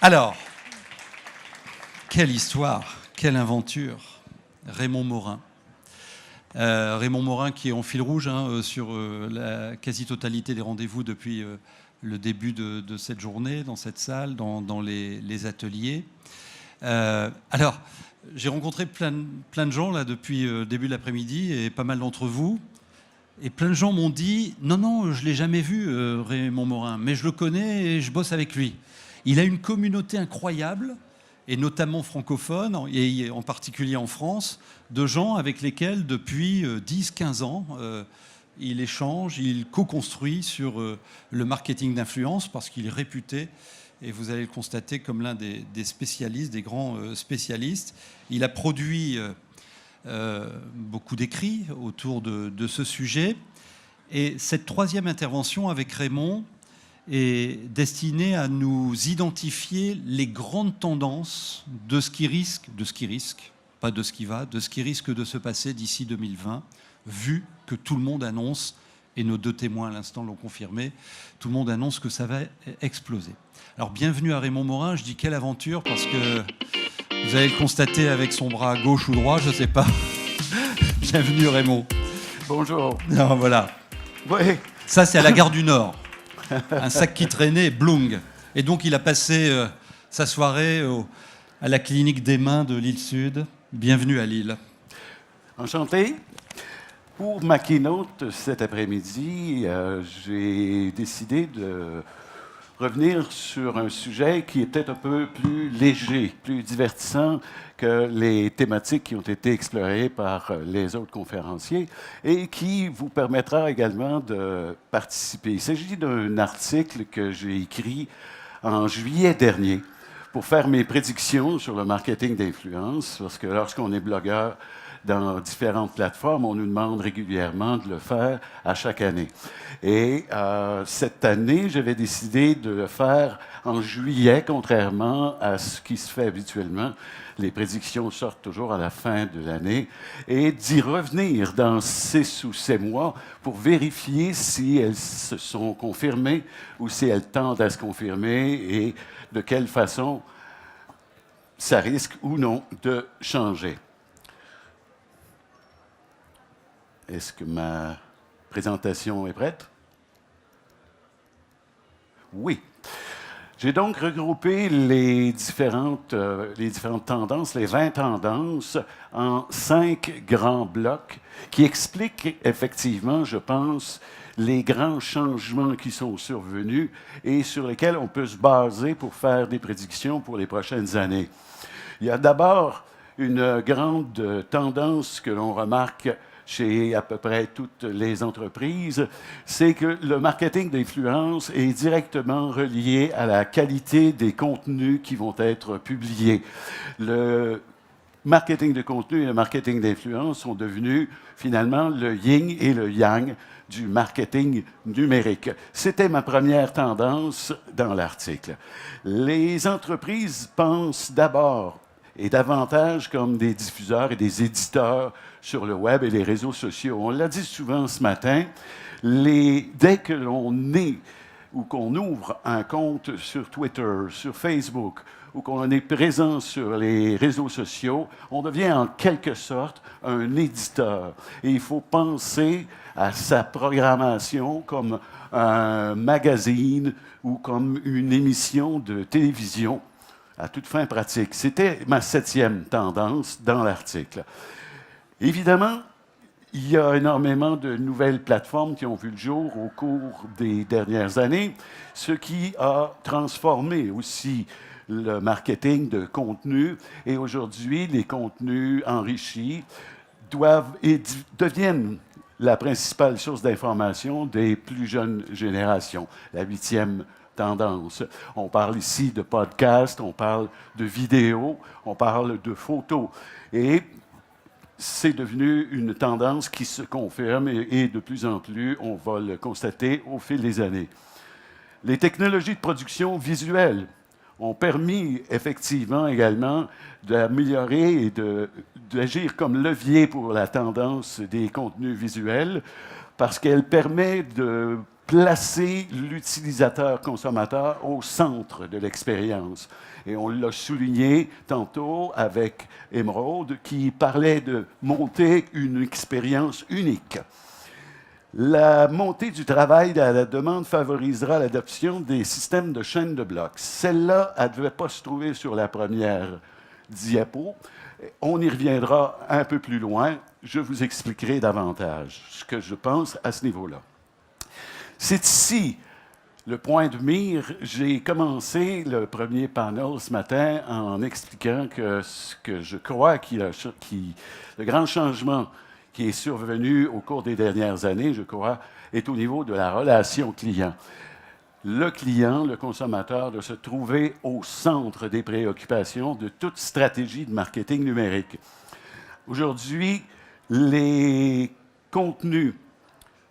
Alors, quelle histoire, quelle aventure. Raymond Morin. Raymond Morin qui est en fil rouge sur la quasi-totalité des rendez-vous depuis le début de cette journée, dans cette salle, dans les ateliers. Alors, j'ai rencontré plein de gens là depuis le début de l'après-midi et pas mal d'entre vous. Et plein de gens m'ont dit « Non, je ne l'ai jamais vu, Raymond Morin, mais je le connais et je bosse avec lui. Il a une communauté incroyable, et notamment francophone, et en particulier en France, de gens avec lesquels, depuis 10-15 ans, il échange, il co-construit sur le marketing d'influence, parce qu'il est réputé, et vous allez le constater, comme l'un des spécialistes, des grands spécialistes. Il a produit beaucoup d'écrits autour de ce sujet. Et cette troisième intervention avec Raymond est destinée à nous identifier les grandes tendances de ce qui risque, pas de ce qui va, de ce qui risque de se passer d'ici 2020, vu que tout le monde annonce, et nos deux témoins à l'instant l'ont confirmé, tout le monde annonce que ça va exploser. Alors bienvenue à Raymond Morin, je dis quelle aventure, parce que vous allez le constater avec son bras gauche ou droit, je ne sais pas. Bienvenue Raymond. Bonjour. Alors, voilà. Oui. Ça c'est à la gare du Nord. Un sac qui traînait, bloung. Et donc il a passé sa soirée à la clinique des mains de Lille Sud. Bienvenue à Lille. Enchanté. Pour ma keynote cet après-midi, j'ai décidé de revenir sur un sujet qui est peut-être un peu plus léger, plus divertissant que les thématiques qui ont été explorées par les autres conférenciers et qui vous permettra également de participer. Il s'agit d'un article que j'ai écrit en juillet dernier pour faire mes prédictions sur le marketing d'influence, parce que lorsqu'on est blogueur dans différentes plateformes, on nous demande régulièrement de le faire à chaque année. Et cette année, j'avais décidé de le faire en juillet, contrairement à ce qui se fait habituellement. Les prédictions sortent toujours à la fin de l'année. Et d'y revenir dans 6 ou 7 mois pour vérifier si elles se sont confirmées ou si elles tendent à se confirmer et de quelle façon ça risque ou non de changer. Est-ce que ma présentation est prête? Oui. J'ai donc regroupé les différentes tendances, les 20 tendances, en 5 grands blocs qui expliquent effectivement, je pense, les grands changements qui sont survenus et sur lesquels on peut se baser pour faire des prédictions pour les prochaines années. Il y a d'abord une grande tendance que l'on remarque chez à peu près toutes les entreprises, c'est que le marketing d'influence est directement relié à la qualité des contenus qui vont être publiés. Le marketing de contenu et le marketing d'influence sont devenus finalement le yin et le yang du marketing numérique. C'était ma première tendance dans l'article. Les entreprises pensent d'abord et davantage comme des diffuseurs et des éditeurs sur le web et les réseaux sociaux. On l'a dit souvent ce matin, dès que l'on est ou qu'on ouvre un compte sur Twitter, sur Facebook, ou qu'on est présent sur les réseaux sociaux, on devient en quelque sorte un éditeur. Et il faut penser à sa programmation comme un magazine ou comme une émission de télévision à toute fin pratique. C'était ma 7e tendance dans l'article. Évidemment, il y a énormément de nouvelles plateformes qui ont vu le jour au cours des dernières années, ce qui a transformé aussi le marketing de contenu. Et aujourd'hui, les contenus enrichis deviennent la principale source d'information des plus jeunes générations, la 8e tendance. On parle ici de podcasts, on parle de vidéos, on parle de photos. Et c'est devenu une tendance qui se confirme et de plus en plus, on va le constater au fil des années. Les technologies de production visuelle ont permis effectivement également d'améliorer et d'agir comme levier pour la tendance des contenus visuels parce qu'elle permet de placer l'utilisateur consommateur au centre de l'expérience. Et on l'a souligné tantôt avec Émeraude, qui parlait de monter une expérience unique. La montée du travail à la demande favorisera l'adoption des systèmes de chaîne de blocs. Celle-là, elle ne devait pas se trouver sur la première diapo. On y reviendra un peu plus loin. Je vous expliquerai davantage ce que je pense à ce niveau-là. C'est ici le point de mire. J'ai commencé le premier panel ce matin en expliquant que ce que je crois le grand changement qui est survenu au cours des dernières années, je crois, est au niveau de la relation client. Le client, le consommateur, doit se trouver au centre des préoccupations de toute stratégie de marketing numérique. Aujourd'hui, les contenus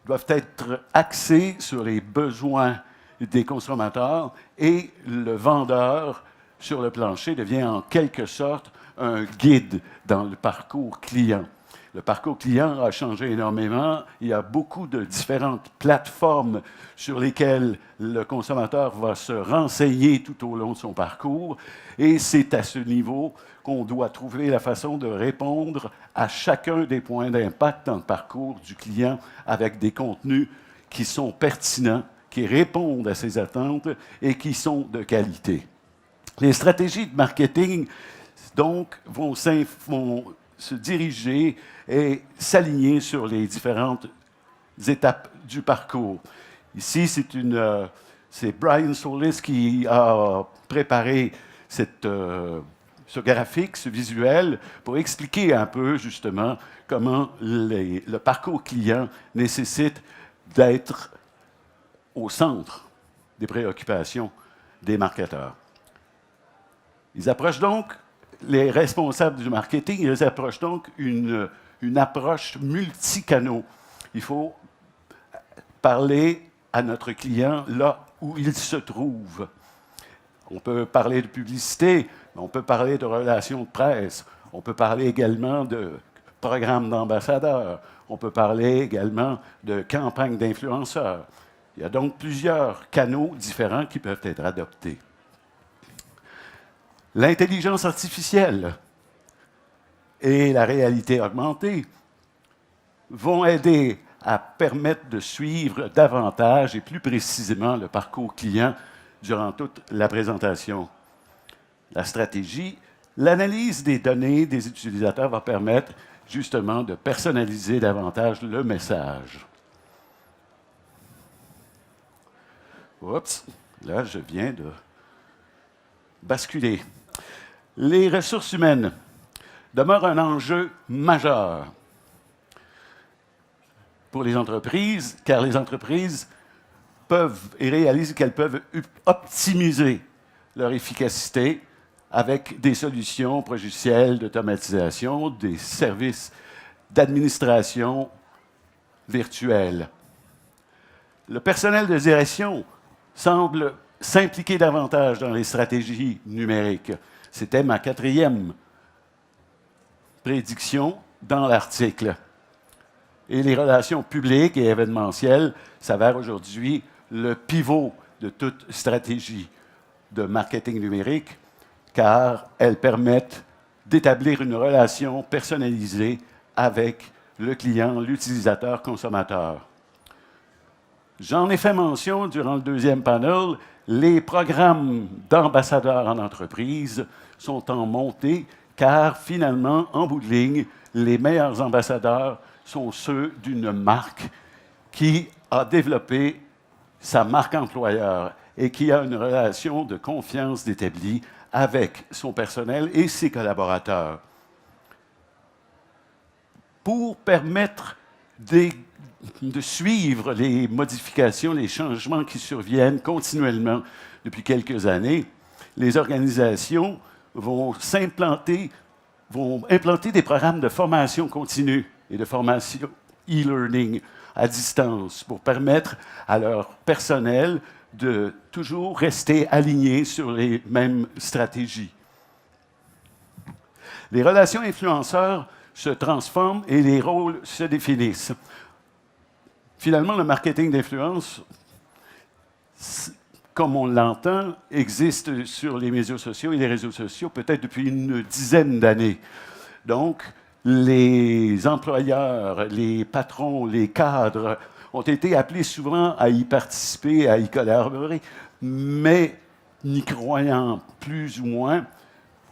doivent être axés sur les besoins des consommateurs et le vendeur sur le plancher devient en quelque sorte un guide dans le parcours client. Le parcours client a changé énormément. Il y a beaucoup de différentes plateformes sur lesquelles le consommateur va se renseigner tout au long de son parcours. Et c'est à ce niveau qu'on doit trouver la façon de répondre à chacun des points d'impact dans le parcours du client avec des contenus qui sont pertinents, qui répondent à ses attentes et qui sont de qualité. Les stratégies de marketing, donc, vont se diriger et s'aligner sur les différentes étapes du parcours. Ici, c'est Brian Solis qui a préparé ce graphique, ce visuel, pour expliquer un peu justement comment le parcours client nécessite d'être au centre des préoccupations des marketeurs. Ils approchent donc les responsables du marketing, ils approchent donc une approche multicanaux. Il faut parler à notre client là où il se trouve. On peut parler de publicité, on peut parler de relations de presse, on peut parler également de programmes d'ambassadeurs, on peut parler également de campagnes d'influenceurs. Il y a donc plusieurs canaux différents qui peuvent être adoptés. L'intelligence artificielle et la réalité augmentée vont aider à permettre de suivre davantage et plus précisément le parcours client durant toute la présentation. La stratégie, l'analyse des données des utilisateurs va permettre justement de personnaliser davantage le message. Oups, là je viens de basculer. Les ressources humaines demeurent un enjeu majeur pour les entreprises, car les entreprises peuvent et réalisent qu'elles peuvent optimiser leur efficacité avec des solutions logicielles d'automatisation, des services d'administration virtuelle. Le personnel de direction semble s'impliquer davantage dans les stratégies numériques. C'était ma 4e prédiction dans l'article. Et les relations publiques et événementielles s'avèrent aujourd'hui le pivot de toute stratégie de marketing numérique, car elles permettent d'établir une relation personnalisée avec le client, l'utilisateur, consommateur. J'en ai fait mention durant le 2e panel. Les programmes d'ambassadeurs en entreprise sont en montée, car finalement, en bout de ligne, les meilleurs ambassadeurs sont ceux d'une marque qui a développé sa marque employeur et qui a une relation de confiance établie avec son personnel et ses collaborateurs. Pour permettre de suivre les modifications, les changements qui surviennent continuellement depuis quelques années, les organisations vont implanter des programmes de formation continue et de formation e-learning à distance pour permettre à leur personnel de toujours rester aligné sur les mêmes stratégies. Les relations influenceurs se transforment et les rôles se définissent. Finalement, le marketing d'influence comme on l'entend, existe sur les médias sociaux et les réseaux sociaux peut-être depuis une dizaine d'années. Donc, les employeurs, les patrons, les cadres ont été appelés souvent à y participer, à y collaborer, mais n'y croyant plus ou moins,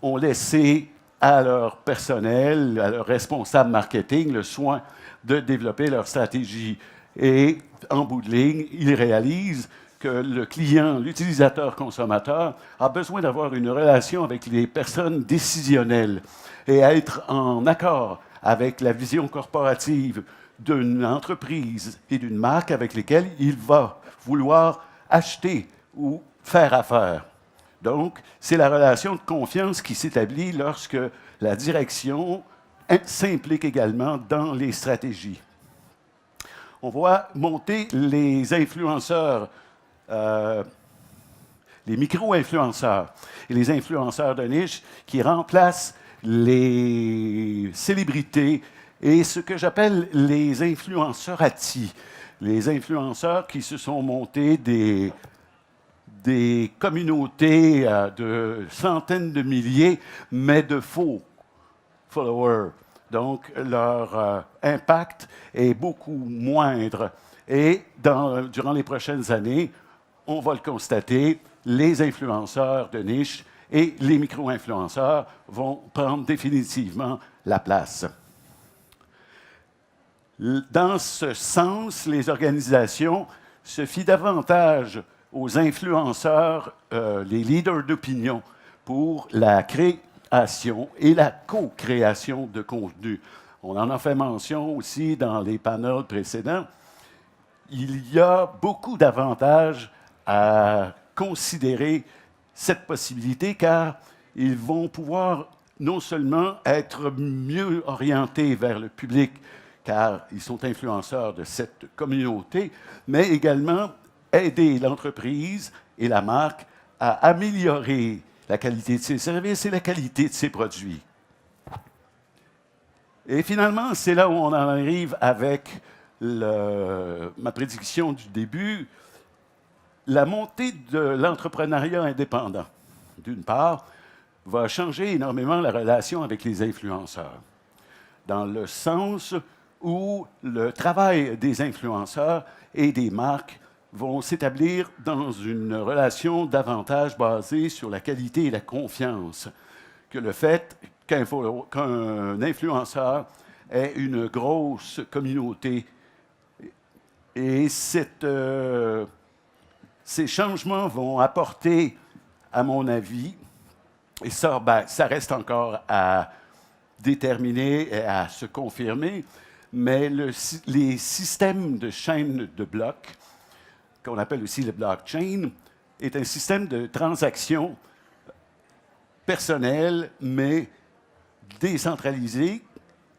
ont laissé à leur personnel, à leur responsable marketing, le soin de développer leur stratégie. Et en bout de ligne, ils réalisent que le client, l'utilisateur consommateur, a besoin d'avoir une relation avec les personnes décisionnelles et être en accord avec la vision corporative d'une entreprise et d'une marque avec lesquelles il va vouloir acheter ou faire affaire. Donc, c'est la relation de confiance qui s'établit lorsque la direction s'implique également dans les stratégies. On voit monter les influenceurs, les micro-influenceurs et les influenceurs de niche qui remplacent les célébrités et ce que j'appelle les influenceurs ATI. Les influenceurs qui se sont montés des communautés de centaines de milliers, mais de faux followers. Donc, leur impact est beaucoup moindre. Et durant les prochaines années, on va le constater, les influenceurs de niche et les micro-influenceurs vont prendre définitivement la place. Dans ce sens, les organisations se fient davantage aux influenceurs, les leaders d'opinion, pour la création et la co-création de contenu. On en a fait mention aussi dans les panels précédents. Il y a beaucoup d'avantages à considérer cette possibilité car ils vont pouvoir non seulement être mieux orientés vers le public car ils sont influenceurs de cette communauté, mais également aider l'entreprise et la marque à améliorer la qualité de ses services et la qualité de ses produits. Et finalement, c'est là où on en arrive avec ma prédiction du début, la montée de l'entrepreneuriat indépendant, d'une part, va changer énormément la relation avec les influenceurs, dans le sens où le travail des influenceurs et des marques vont s'établir dans une relation davantage basée sur la qualité et la confiance que le fait qu'un influenceur ait une grosse communauté. Et ces changements vont apporter, à mon avis, et ça, ça reste encore à déterminer et à se confirmer, mais les systèmes de chaînes de blocs, qu'on appelle aussi le blockchain, est un système de transactions personnelles, mais décentralisé,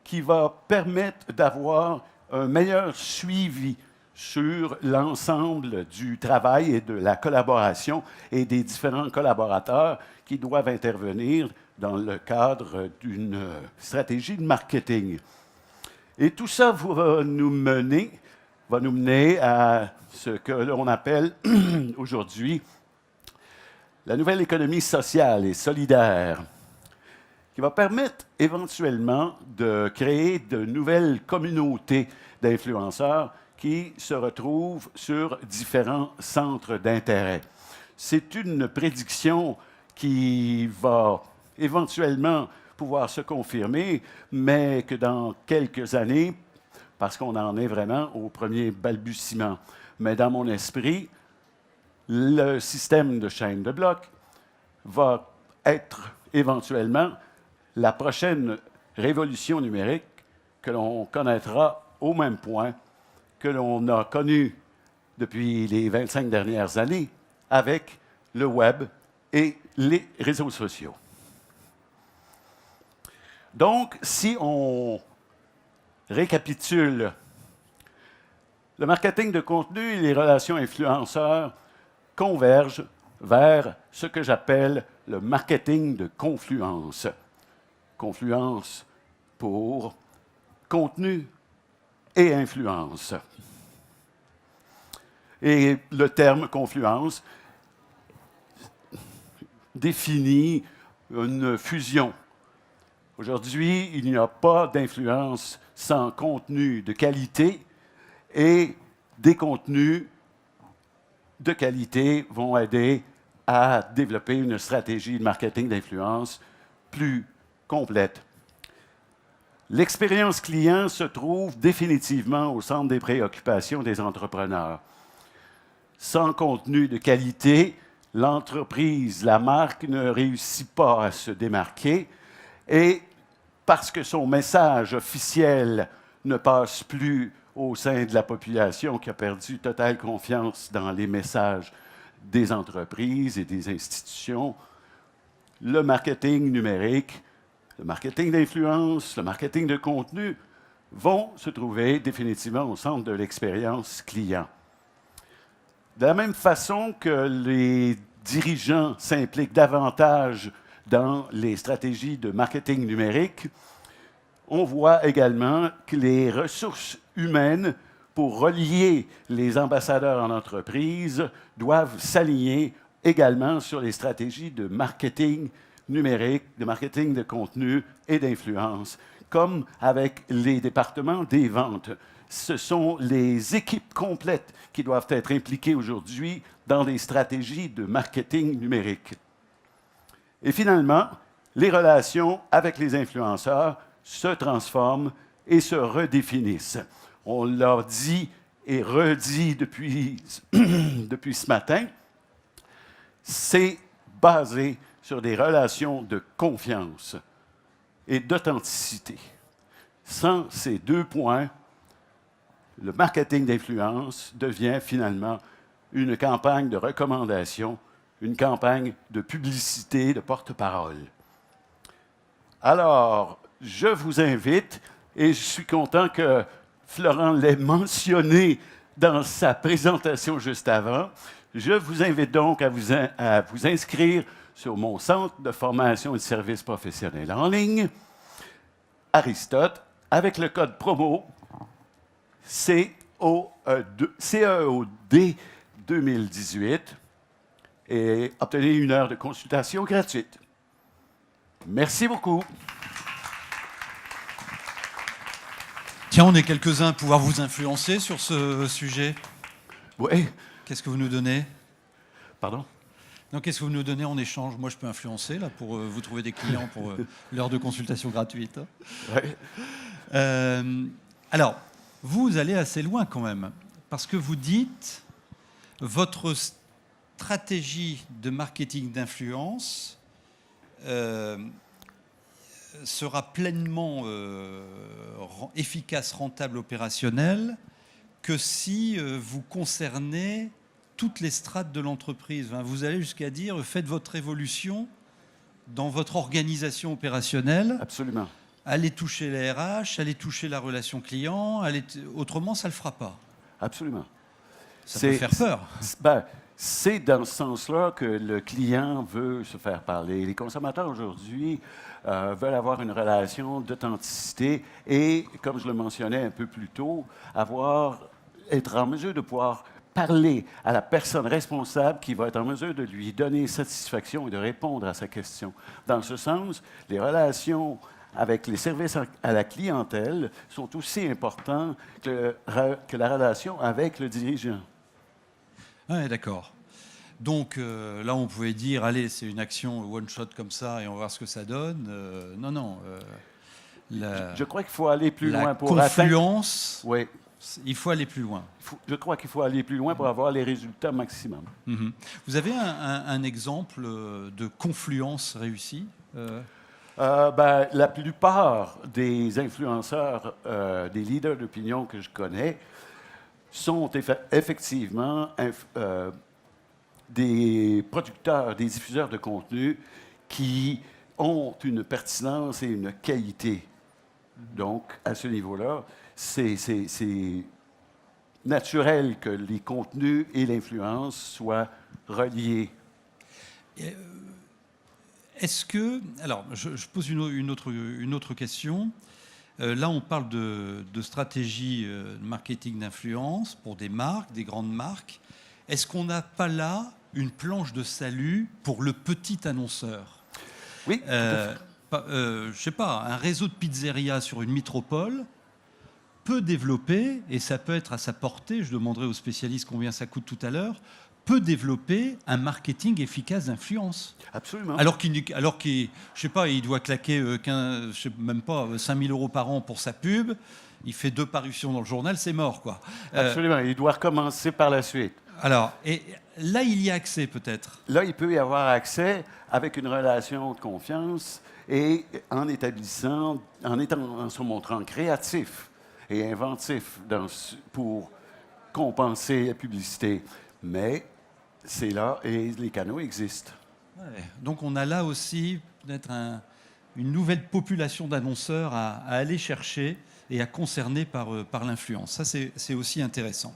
qui va permettre d'avoir un meilleur suivi sur l'ensemble du travail et de la collaboration et des différents collaborateurs qui doivent intervenir dans le cadre d'une stratégie de marketing. Et tout ça va nous mener à ce que l'on appelle aujourd'hui la nouvelle économie sociale et solidaire, qui va permettre éventuellement de créer de nouvelles communautés d'influenceurs qui se retrouvent sur différents centres d'intérêt. C'est une prédiction qui va éventuellement pouvoir se confirmer, mais que dans quelques années, parce qu'on en est vraiment au premier balbutiement, mais dans mon esprit, le système de chaîne de blocs va être éventuellement la prochaine révolution numérique que l'on connaîtra au même point que l'on a connu depuis les 25 dernières années avec le web et les réseaux sociaux. Donc, si on récapitule, le marketing de contenu et les relations influenceurs convergent vers ce que j'appelle le marketing de confluence. Confluence pour contenu et influence. Et le terme confluence définit une fusion. Aujourd'hui, il n'y a pas d'influence sans contenu de qualité et des contenus de qualité vont aider à développer une stratégie de marketing d'influence plus complète. L'expérience client se trouve définitivement au centre des préoccupations des entrepreneurs. Sans contenu de qualité, l'entreprise, la marque ne réussit pas à se démarquer et parce que son message officiel ne passe plus au sein de la population qui a perdu totale confiance dans les messages des entreprises et des institutions, le marketing numérique, le marketing d'influence, le marketing de contenu vont se trouver définitivement au centre de l'expérience client. De la même façon que les dirigeants s'impliquent davantage dans les stratégies de marketing numérique, on voit également que les ressources humaines pour relier les ambassadeurs en entreprise doivent s'aligner également sur les stratégies de marketing numérique, de marketing de contenu et d'influence, comme avec les départements des ventes. Ce sont les équipes complètes qui doivent être impliquées aujourd'hui dans des stratégies de marketing numérique. Et finalement, les relations avec les influenceurs se transforment et se redéfinissent. On l'a dit et redit depuis, depuis ce matin, c'est basé sur des relations de confiance et d'authenticité. Sans ces deux points, le marketing d'influence devient finalement une campagne de recommandation, une campagne de publicité, de porte-parole. Alors, je vous invite, et je suis content que Florent l'ait mentionné dans sa présentation juste avant, je vous invite donc à vous inscrire sur mon centre de formation et de services professionnels en ligne, Aristote, avec le code promo CEOD 2018 et obtenez 1 heure de consultation gratuite. Merci beaucoup. Tiens, on est quelques-uns à pouvoir vous influencer sur ce sujet. Oui. Qu'est-ce que vous nous donnez? Pardon? Non, qu'est-ce que vous nous donnez en échange? Moi, je peux influencer là pour vous trouver des clients pour l'heure de consultation gratuite. Oui. Alors, vous allez assez loin quand même, parce que vous dites votre stratégie de marketing d'influence sera pleinement efficace, rentable, opérationnelle que si vous concernez toutes les strates de l'entreprise. Vous allez jusqu'à dire, faites votre évolution dans votre organisation opérationnelle. Absolument. Allez toucher les RH, allez toucher la relation client, autrement, ça ne le fera pas. Absolument. Ça peut faire peur. C'est dans ce sens-là que le client veut se faire parler. Les consommateurs aujourd'hui veulent avoir une relation d'authenticité et, comme je le mentionnais un peu plus tôt, être en mesure de pouvoir parler à la personne responsable qui va être en mesure de lui donner satisfaction et de répondre à sa question. Dans ce sens, les relations avec les services à la clientèle sont aussi importants que la relation avec le dirigeant. Oui, d'accord. Donc là, on pouvait dire, allez, c'est une action one-shot comme ça et on va voir ce que ça donne. Non. Je crois qu'il faut aller plus loin pour confluence. Oui. Il faut aller plus loin. Je crois qu'il faut aller plus loin pour avoir les résultats maximum. Mm-hmm. Vous avez un exemple de confluence réussie la plupart des influenceurs, des leaders d'opinion que je connais, sont effectivement des producteurs, des diffuseurs de contenu qui ont une pertinence et une qualité. Donc, à ce niveau-là, c'est naturel que les contenus et l'influence soient reliés. Est-ce que... Alors, je pose une autre question. Là, on parle de stratégie de marketing d'influence pour des marques, des grandes marques. Est-ce qu'on n'a pas là une planche de salut pour le petit annonceur? Oui. Je sais pas, un réseau de pizzerias sur une métropole peut développer, et ça peut être à sa portée, je demanderai aux spécialistes combien ça coûte tout à l'heure, peut développer un marketing efficace d'influence. Absolument. Alors qu'il, je sais pas, il doit claquer 15, je sais même pas, 5 000 € par an pour sa pub, il fait 2 parutions dans le journal, c'est mort, quoi. Absolument, il doit recommencer par la suite. Alors, et là, il y a accès peut-être. Là, il peut y avoir accès avec une relation de confiance et en se montrant créatif et inventif pour compenser la publicité. Mais c'est là et les canaux existent. Ouais. Donc on a là aussi peut-être une nouvelle population d'annonceurs à aller chercher et à concerner par l'influence. Ça, c'est aussi intéressant.